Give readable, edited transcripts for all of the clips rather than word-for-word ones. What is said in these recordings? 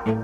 Hey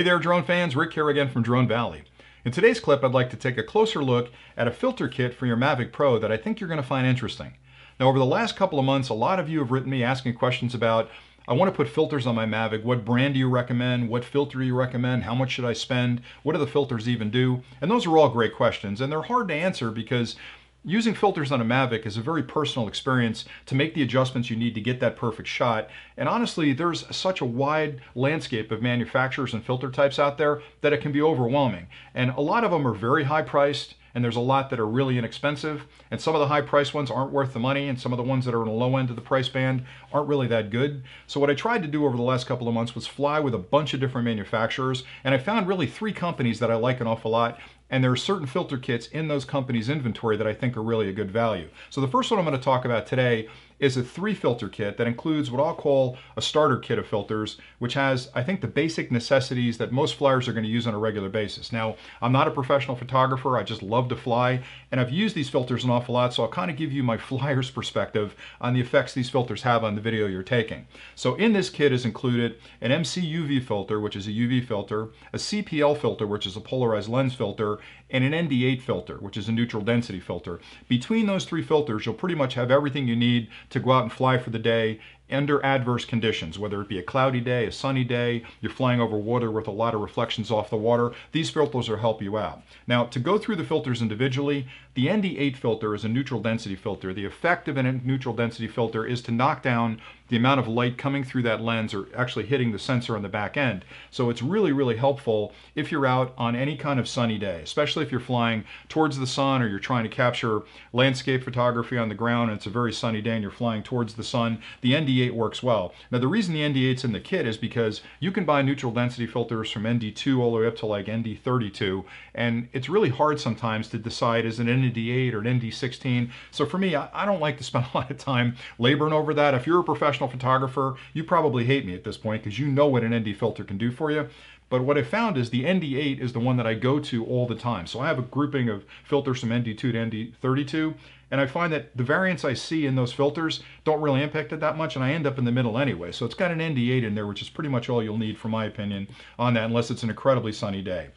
there drone fans, Rick here again from Drone Valley. In today's clip I'd like to take a closer look at a filter kit for your Mavic Pro that I think you're going to find interesting. Now over the last couple of months a lot of you have written me asking questions about, I want to put filters on my Mavic, what brand do you recommend, what filter do you recommend, how much should I spend, what do the filters even do? And those are all great questions and they're hard to answer because using filters on a Mavic is a very personal experience to make the adjustments you need to get that perfect shot. And honestly, there's such a wide landscape of manufacturers and filter types out there that it can be overwhelming. And a lot of them are very high priced, and there's a lot that are really inexpensive. And some of the high priced ones aren't worth the money, and some of the ones that are in the low end of the price band aren't really that good. So what I tried to do over the last couple of months was fly with a bunch of different manufacturers, and I found really 3 companies that I like an awful lot. And there are certain filter kits in those companies' inventory that I think are really a good value. So the first one I'm going to talk about today is a 3 filter kit that includes what I'll call a starter kit of filters, which has, I think, the basic necessities that most flyers are going to use on a regular basis. Now, I'm not a professional photographer, I just love to fly, and I've used these filters an awful lot, so I'll kind of give you my flyer's perspective on the effects these filters have on the video you're taking. So in this kit is included an MC UV filter, which is a UV filter, a CPL filter, which is a polarized lens filter, and an ND8 filter, which is a neutral density filter. Between those 3 filters, you'll pretty much have everything you need to go out and fly for the day under adverse conditions, whether it be a cloudy day, a sunny day, you're flying over water with a lot of reflections off the water. These filters will help you out. Now, to go through the filters individually, the ND8 filter is a neutral density filter. The effect of a neutral density filter is to knock down the amount of light coming through that lens or actually hitting the sensor on the back end. So it's really, really helpful if you're out on any kind of sunny day, especially if you're flying towards the sun or you're trying to capture landscape photography on the ground and it's a very sunny day and you're flying towards the sun. The ND8 works well. Now the reason the ND8's in the kit is because you can buy neutral density filters from ND2 all the way up to like ND32, and it's really hard sometimes to decide is it an ND8 or an ND16. So for me, I don't like to spend a lot of time laboring over that. If you're a professional photographer, you probably hate me at this point because you know what an ND filter can do for you. But what I found is the ND8 is the one that I go to all the time. So I have a grouping of filters from ND2 to ND32, and I find that the variants I see in those filters don't really impact it that much, and I end up in the middle anyway. So it's got an ND8 in there, which is pretty much all you'll need, from my opinion, on that, unless it's an incredibly sunny day.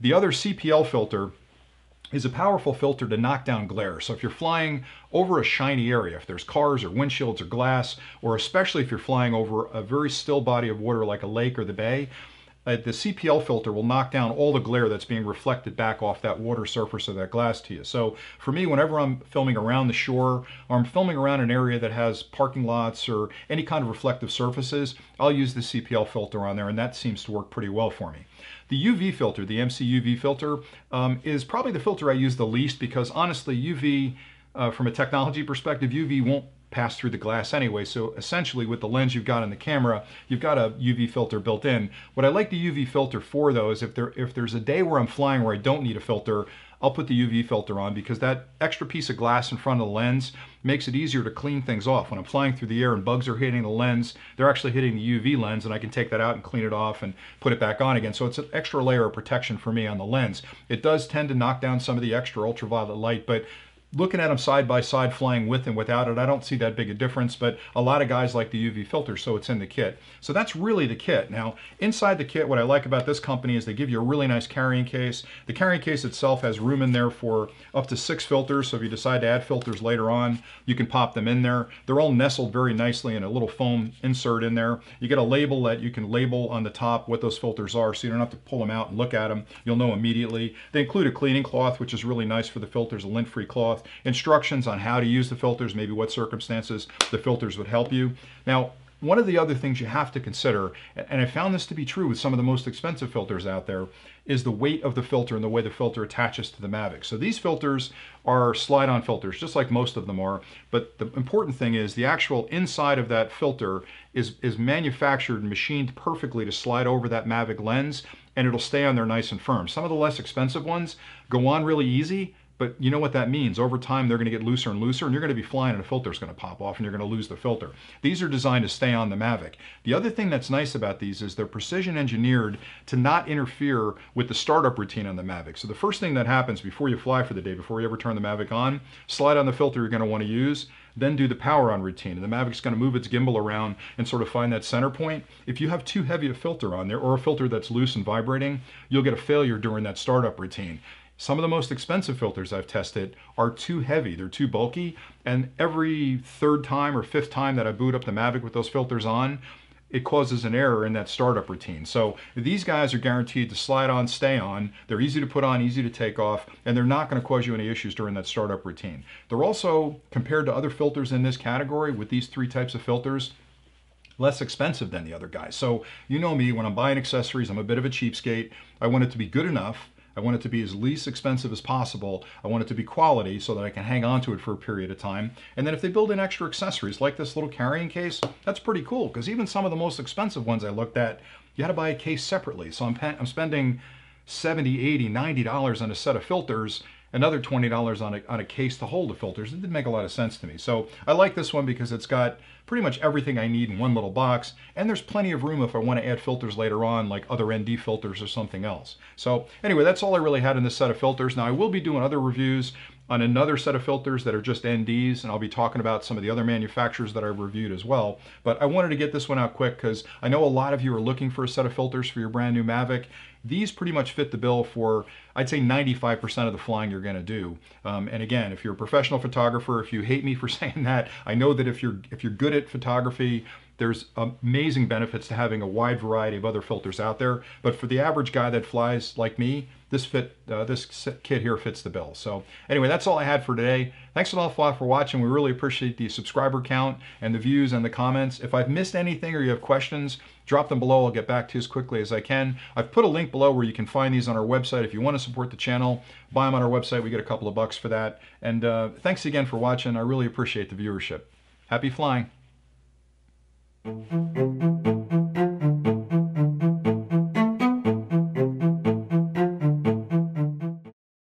The other CPL filter is a powerful filter to knock down glare. So if you're flying over a shiny area, if there's cars or windshields or glass, or especially if you're flying over a very still body of water like a lake or the bay, the CPL filter will knock down all the glare that's being reflected back off that water surface or that glass to you. So for me, whenever I'm filming around the shore or I'm filming around an area that has parking lots or any kind of reflective surfaces, I'll use the CPL filter on there, and that seems to work pretty well for me. The UV filter, the MC UV filter, is probably the filter I use the least because honestly, UV, from a technology perspective, UV won't pass through the glass anyway. So essentially with the lens you've got in the camera, you've got a UV filter built in. What I like the UV filter for though is if there's a day where I'm flying where I don't need a filter, I'll put the UV filter on because that extra piece of glass in front of the lens makes it easier to clean things off. When I'm flying through the air and bugs are hitting the lens, they're actually hitting the UV lens, and I can take that out and clean it off and put it back on again. So it's an extra layer of protection for me on the lens. It does tend to knock down some of the extra ultraviolet light, but looking at them side by side, flying with and without it, I don't see that big a difference, but a lot of guys like the UV filter, so it's in the kit. So that's really the kit. Now, inside the kit, what I like about this company is they give you a really nice carrying case. The carrying case itself has room in there for up to 6 filters, so if you decide to add filters later on, you can pop them in there. They're all nestled very nicely in a little foam insert in there. You get a label that you can label on the top what those filters are, so you don't have to pull them out and look at them. You'll know immediately. They include a cleaning cloth, which is really nice for the filters, a lint-free cloth. Instructions on how to use the filters, maybe what circumstances the filters would help you. Now, one of the other things you have to consider, and I found this to be true with some of the most expensive filters out there, is the weight of the filter and the way the filter attaches to the Mavic. So these filters are slide-on filters, just like most of them are, but the important thing is the actual inside of that filter is manufactured and machined perfectly to slide over that Mavic lens, and it'll stay on there nice and firm. Some of the less expensive ones go on really easy, but you know what that means. Over time, they're going to get looser and looser, and you're going to be flying and a filter is going to pop off and you're going to lose the filter. These are designed to stay on the Mavic. The other thing that's nice about these is they're precision engineered to not interfere with the startup routine on the Mavic. So the first thing that happens before you fly for the day, before you ever turn the Mavic on, slide on the filter you're going to want to use. then do the power on routine. And the Mavic's going to move its gimbal around and sort of find that center point. If you have too heavy a filter on there, or a filter that's loose and vibrating, you'll get a failure during that startup routine. Some of the most expensive filters I've tested are too heavy, they're too bulky, and every third time or fifth time that I boot up the Mavic with those filters on, it causes an error in that startup routine. So these guys are guaranteed to slide on, stay on. They're easy to put on, easy to take off, and they're not going to cause you any issues during that startup routine. They're also, compared to other filters in this category, with these three types of filters, less expensive than the other guys. So you know me, when I'm buying accessories, I'm a bit of a cheapskate. I want it to be good enough. I want it to be as least expensive as possible. I want it to be quality so that I can hang on to it for a period of time. And then if they build in extra accessories like this little carrying case, that's pretty cool, because even some of the most expensive ones I looked at, you had to buy a case separately. So I'm spending $70, $80, $90 on a set of filters, another $20 on a case to hold the filters. It didn't make a lot of sense to me. So I like this one because it's got pretty much everything I need in one little box, and there's plenty of room if I want to add filters later on, like other ND filters or something else. So anyway, that's all I really had in this set of filters. Now I will be doing other reviews on another set of filters that are just NDs, and I'll be talking about some of the other manufacturers that I reviewed as well. But I wanted to get this one out quick because I know a lot of you are looking for a set of filters for your brand new Mavic. These pretty much fit the bill for, I'd say, 95% of the flying you're going to do. And again, if you're a professional photographer, if you hate me for saying that, I know that if you're good at photography, there's amazing benefits to having a wide variety of other filters out there. But for the average guy that flies like me, this kit here fits the bill. So anyway, that's all I had for today. Thanks an awful lot for watching. We really appreciate the subscriber count and the views and the comments. If I've missed anything or you have questions, drop them below. I'll get back to you as quickly as I can. I've put a link below where you can find these on our website. If you want to support the channel, buy them on our website. We get a couple of bucks for that. And thanks again for watching. I really appreciate the viewership. Happy flying.